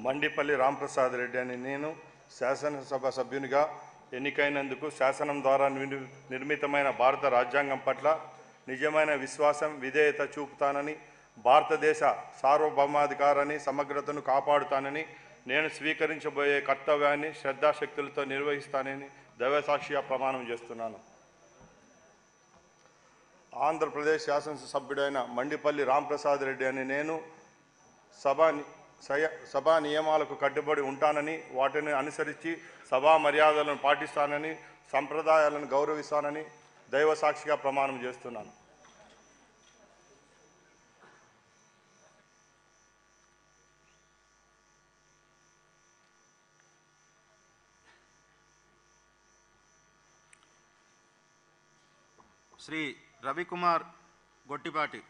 మండిపల్లి రాంప్రసాద్ రెడ్డి అని నేను శాసనసభ సభ్యునిగా ఎన్నికైనందుకు శాసనం ద్వారా నిర్మితమైన భారత రాజ్యాంగం పట్ల నిజమైన విశ్వాసం విధేయత చూపుతానని, భారతదేశ సార్వభౌమాధికారాన్ని సమగ్రతను కాపాడుతానని, నేను స్వీకరించబోయే కర్తవ్యాన్ని శ్రద్ధాశక్తులతో నిర్వహిస్తానని దైవసాక్షిగా ప్రమాణం చేస్తున్నాను. ఆంధ్రప్రదేశ్ శాసనసభ్యుడైన మండిపల్లి రాంప్రసాద్ రెడ్డి అని నేను సభా నియమాలకు కట్టుబడి ఉంటానని, వాటిని అనుసరించి సభా మర్యాదలను పాటిస్తానని, సంప్రదాయాలను గౌరవిస్తానని దైవసాక్షిగా ప్రమాణం చేస్తున్నాను. శ్రీ రవికుమార్ గొట్టిపాటి.